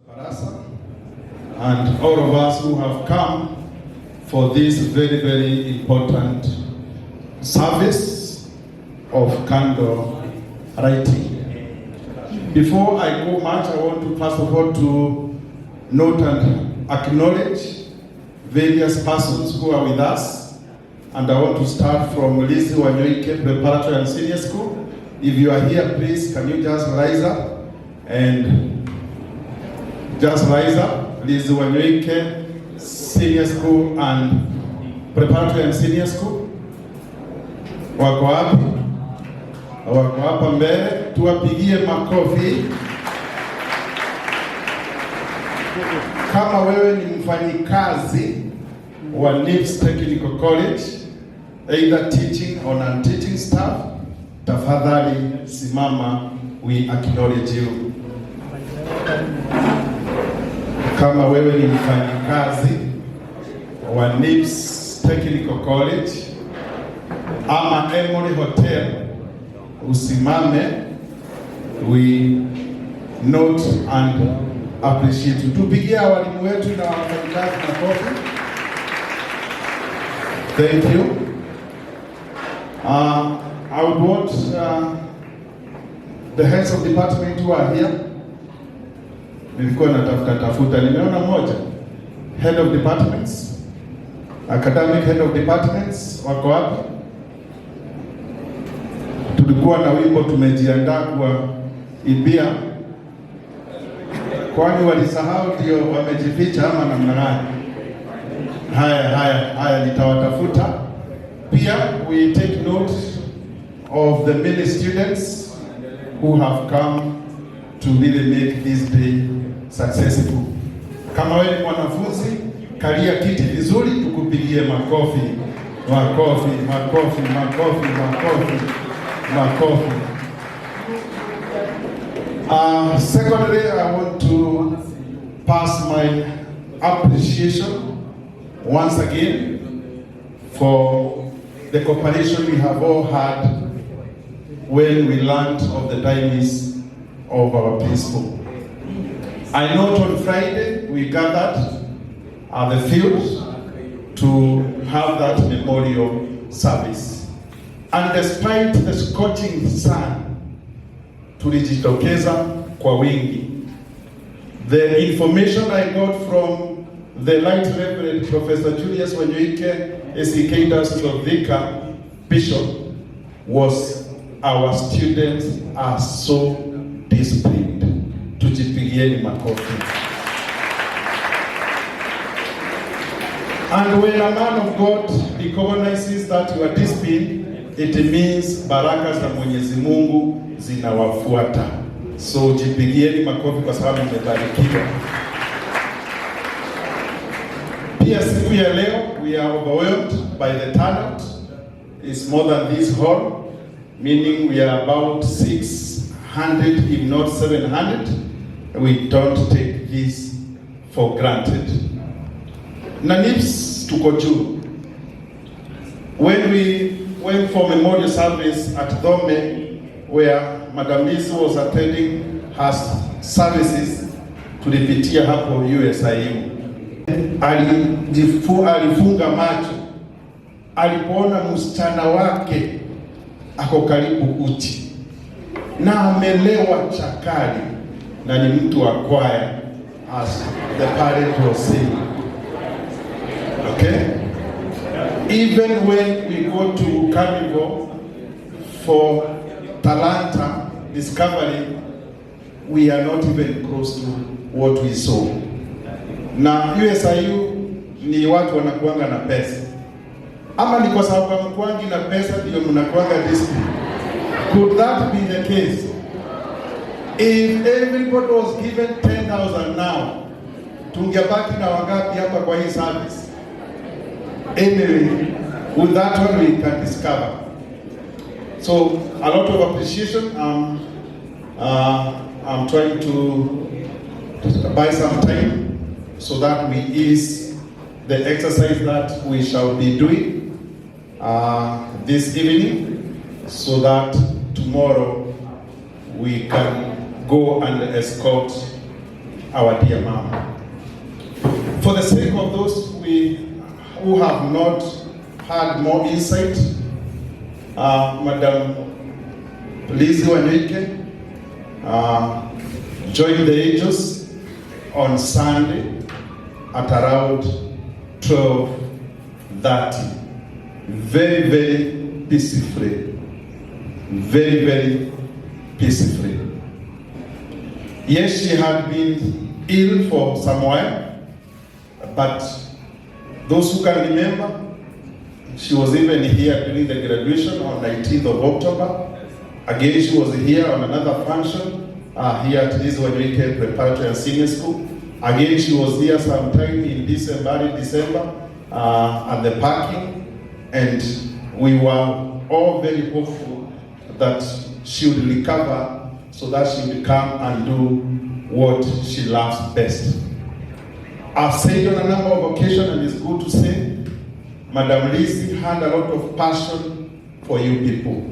Barasa, and all of us who have come for this very, very important service of candle writing. Before I go much, I want to first of all to note and acknowledge various persons who are with us. And I want to start from Wanyoike Preparatory and Senior School. If you are here, please, can you just rise up and just rise up. Wanyoike Senior School and Preparatory and Senior School. Wako wapi? Wako hapa mbele, tuwapigie makofi. Kama wewe ni mfanyikazi wa NIPS Technical College, either teaching or non-teaching staff, tafadhali simama, we acknowledge you. Kama wewe ni mfanyikazi wa NIPS Technical College ama Emory Hotel, usimame, we note and appreciate you. Tupigie walimu wetu na wafanyikazi makofi. Thank you. I would want the heads of department who are here. Nilikuwa natafuta, nimeona moja. Head of departments, academic head of departments, wako wapi? Tulikuwa na wimbo tumejiandaa kwa ibia. Kwani walisahau ndio wamejificha ama namna gani? Haya nitawatafuta. Pia we take note of the many students who have come to really make this day successful. Kama wewe ni mwanafunzi, kalia kiti vizuri, tukupigie makofi. Makofi, makofi, makofi, makofi, makofi. Secondly, I want to pass my appreciation once again for the cooperation we have all had when we learned of the dynamis of our principal. I know on Friday we gathered at the field to have that memorial service. And despite the scorching sun, tulijitokeza kwa wingi. The information I got from the Right Reverend Professor Julius Wanyoike, SEK Diocese of Thika Bishop, was our students are so disciplined. Tujipigieni makofi. And when a man of God recognizes that you are disciplined, it means baraka za Mwenyezi Mungu zinawafuata. So jipigieni makofi kwa sababu mmebarikiwa. Pia siku ya leo, we are overwhelmed by the turnout. It's more than this hall, meaning we are about 600, if not 700. We don't take this for granted. Na NIPS tuko juu. When we went for memorial service at Dome, where Madam Liz was attending her services, tulipitia hapo USIU. Alifunga macho alipoona msichana wake ako karibu uchi na amelewa chakari na ni mtu wa kwaya, as the parent was saying. Okay? Even when we go to Carnival for Talanta Discovery, we are not even close to what we saw. Na USIU ni watu wanakuanga na pesa. Ama ni kwa sababu mkwangi na pesa ndio mnakuanga discipline? Could that be the case? If everybody was given 10,000 now, tungebaki na wangapi hapa kwa hii service? Anyway, with that one we can discover. So a lot of appreciation. I'm trying to buy some time so that we ease the exercise that we shall be doing this evening, so that tomorrow we can go and escort our dear mom. For the sake of those who have not had more insight, Madam Wanyoike joined the Angels on Sunday at around 12:30. Very, very peacefully. Very, very peacefully. Yes, she had been ill for some while, but those who can remember, she was even here during the graduation on 19th of October. Again, she was here on another function here at this Wanyoike Preparatory and Senior School. Again, she was here sometime in December at the parking, and we were all very hopeful that she would recover so that she would come and do what she loves best. I've said on a number of occasions, and it's good to say, Madam Lizzie had a lot of passion for you people.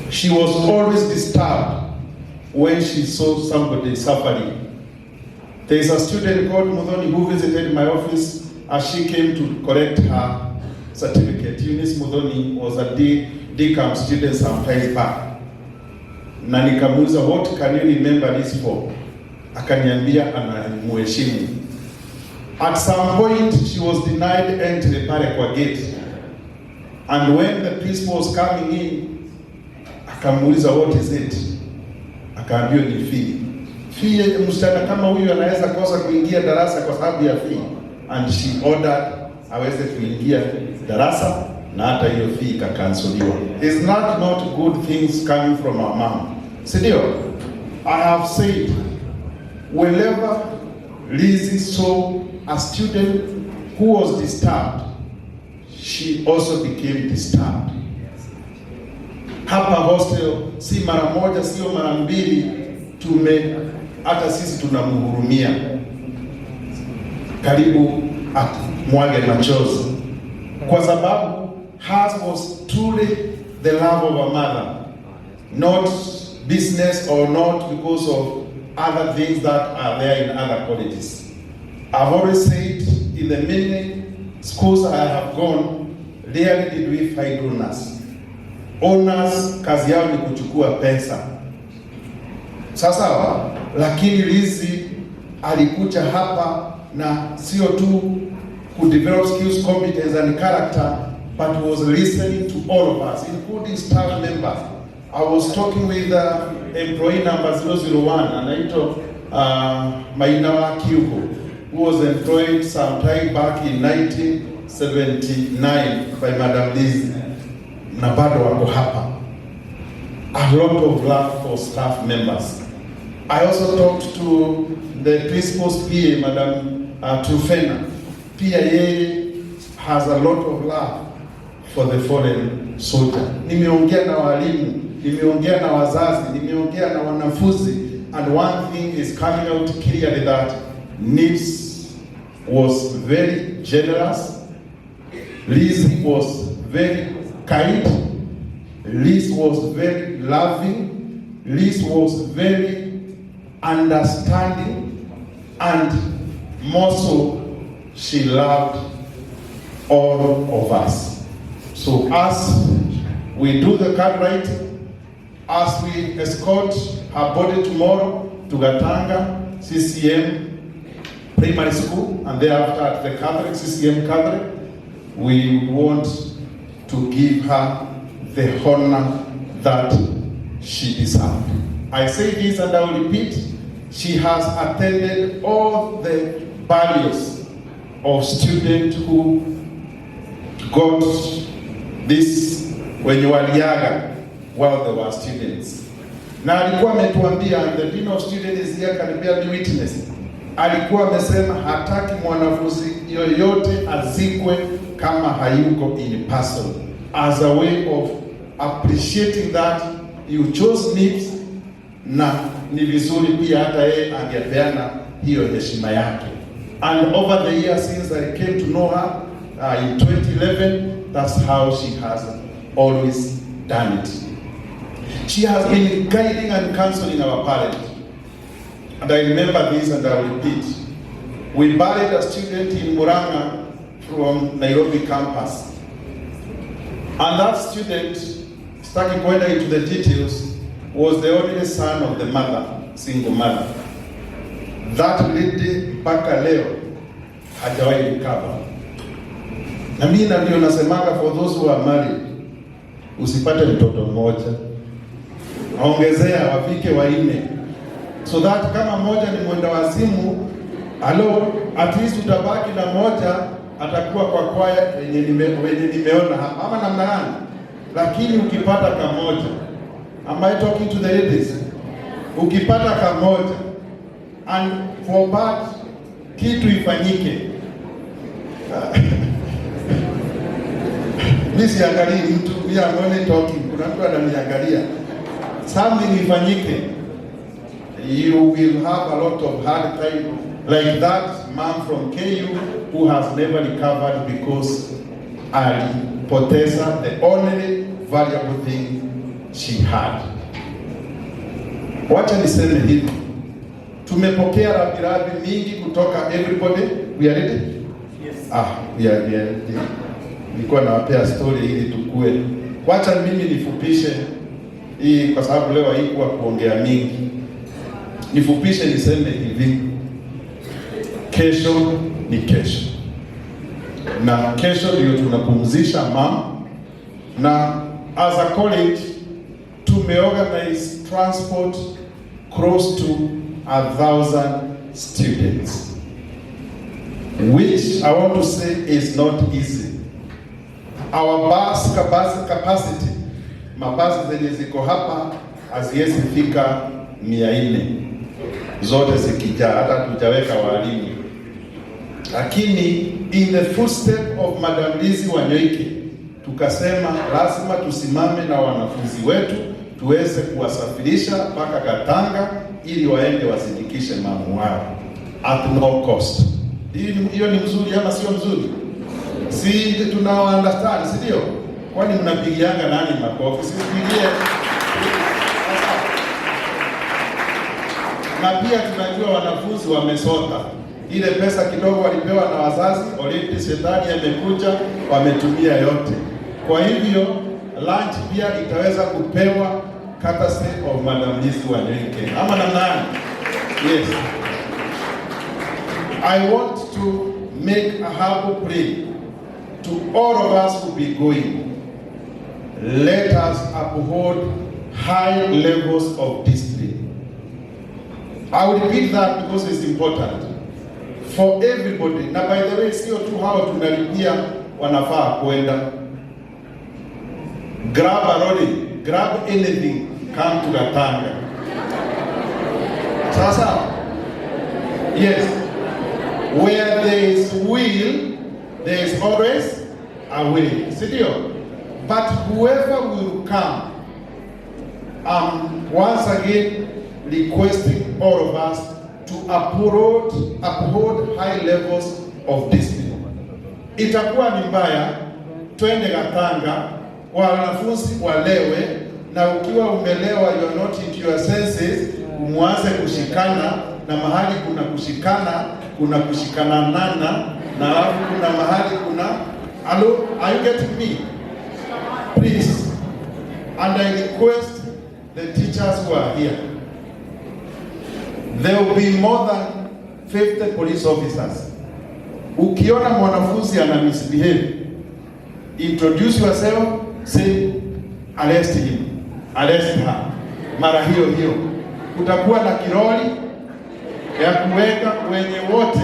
She was always disturbed when she saw somebody suffering. There is a student called Mudhoni who visited my office as she came to collect her certificate. Eunice Mudhoni was a DCAM student some time back. Na nikamuuliza, what can you remember this for? Akaniambia anamuheshimu. At some point she was denied entry pale kwa gate. And when the principal was coming in, akamuuliza, what is it? Akaambiwa ni fee. Fee, msichana kama huyu anaweza kosa kuingia darasa kwa sababu ya fee. And she ordered aweze kuingia darasa na hata hiyo fee ikakansoliwa. Is not good things coming from our mom. Sidio? I have said, whenever Lizzie saw a student who was disturbed, she also became disturbed. Hapa hostel si mara moja, sio mara mbili, hata sisi tunamhurumia. Karibu mwage machozi. Kwa sababu hers was truly the love of a mother. Not business or not because of other things that are there in other colleges. I've always said, in the many schools I have gone, rarely did we find honors. Honors kazi yao ni kuchukua pesa. Sasa, lakini Lizzie alikuja hapa na sio tu ku develop skills, competence and character, but was listening to all of us, including staff members. I was talking with employee number 001, anaitwa Maina Wakiuko, who was employed sometime back in 1979 by Madam Lizzie. Na bado wako hapa. A lot of love for staff members. I also talked to the principal's PA, Madam Tufena. Pia yeye has a lot of love for the fallen soldier. Nimeongea na walimu, nimeongea na wazazi, nimeongea na wanafunzi, and one thing is coming out clearly that Nips was very generous. Lizzie was very kind. Liz was very loving. Liz was very understanding, and more so, she loved all of us. So as we do the card writing, as we escort her body tomorrow to Gatanga CCM Primary School, and thereafter at the Catholic CCM Catholic, we want to give her the honor that she deserves. I say this and I will repeat, she has attended all the barriers of students who got this when you were younger while they were students. Na alikuwa ametuambia, and the dean of students is here, can bear me witness. Alikuwa amesema hataki mwanafunzi yoyote azikwe kama hayuko in person, as a way of appreciating that you chose Nips, na ni vizuri pia hata yeye angepeana hiyo heshima yake. And over the years since I came to know her in 2011, that's how she has always done it. She has been guiding and counseling our parents. And I remember this and I will repeat. We buried a student in Murang'a from Nairobi campus. And that student, starting going into the details, was the only son of the mother, single mother. That lady mpaka leo hajawahi recover. Na mimi ndio nasemaga, for those who are married, usipate mtoto mmoja, ongezea wafike wanne, so that kama mmoja ni mwenda wazimu, at least utabaki na moja atakuwa kwa kwaya wenye nimeona hapa, ama namna gani? Lakini ukipata kamoja, am I talking to the ladies? Ukipata kamoja, and for that kitu ifanyike. Mimi siangalii mtu, we are only talking. Kuna mtu ananiangalia. Something ifanyike. You will have a lot of hard time, like that man from KU who has never recovered because alipoteza the only valuable thing she had. Wacha niseme hivi, tumepokea rabirabi mingi kutoka everybody. We are ready? Yes. We are ready. Nilikuwa nawapea story ili tukue. Wacha mimi nifupishe hii kwa sababu leo haikuwa kuongea mingi. Nifupishe niseme hivi. Kesho ni kesho. Na kesho ndio tunapumzisha mama. Na as a college tumeorganize transport close to 1,000 students, which I want to say is not easy. Our bus capacity, mabasi zenye ziko hapa haziwezi fika 400 zote zikijaa, hata tujaweka walimu. Lakini in the footstep of Madam Lizi Wanyoike, tukasema lazima tusimame na wanafunzi wetu tuweze kuwasafirisha mpaka Gatanga ili waende wasindikishe mamu wao at no cost. Hiyo ni mzuri ama sio mzuri? Si tunao understand, si ndio? Kwani mnapigianga nani makofi? Sipigie. Na pia tunajua wanafunzi wamesota. Ile pesa kidogo walipewa na wazazi, already shetani amekuja, wametumia yote. Kwa hivyo lunch pia itaweza kupewa courtesy of Madam Lizi Wanyoike. Ama namna? Yes. I want to make a humble plea to all of us who be going. Let us uphold high levels of discipline. I will repeat that because it's important for everybody. Na by the way, sio tu hao tunalipia wanafaa kwenda. Grab a lorry, grab anything, come to Gatanga. Sasa, yes, where there is will, there is always a way. Sidio? But whoever will come, once again requesting all of us to uphold high levels of discipline. Itakuwa ni mbaya twende Gatanga wanafunzi walewe, na ukiwa umelewa you are not into your senses, muanze kushikana, na mahali kuna kushikana, kuna kushikana nana, na alafu kuna mahali kuna hello, are you getting me? Please, and I request the teachers who are here, there will be more than 50 police officers. Ukiona mwanafunzi ana misbehave, introduce yourself, say arrest him, arrest her. Mara hiyo hiyo kutakuwa na kiroli ya kuweka wenye wote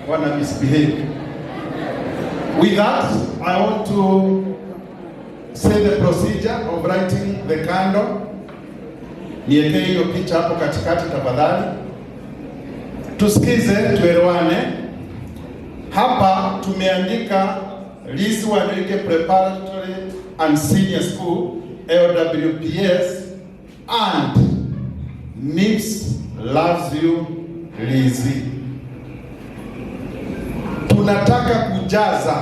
wana misbehave. With that, I want to say the procedure of writing the candle. Niweke hiyo picha hapo katikati tafadhali. Tusikize, tuelewane. Hapa tumeandika Lizi Wanyoike Preparatory and Senior School, LWPS, and NIPS loves you Lizi. Tunataka kujaza,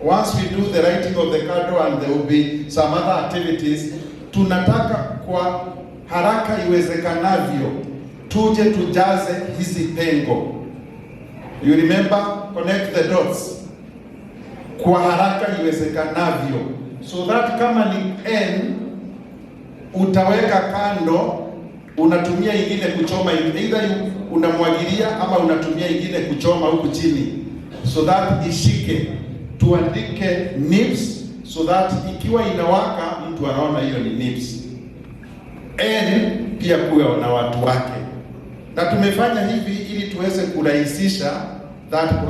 once we do the writing of the candle and there will be some other activities, tunataka kwa haraka iwezekanavyo tuje tujaze hizi pengo. You remember, connect the dots kwa haraka iwezekanavyo, so that kama ni N utaweka kando, unatumia ingine kuchoma, either unamwagilia ama unatumia ingine kuchoma huku chini, so that ishike. Tuandike NIPS so that ikiwa inawaka mtu anaona hiyo ni NIPS. N pia kuwe na watu wake, na tumefanya hivi ili tuweze kurahisisha that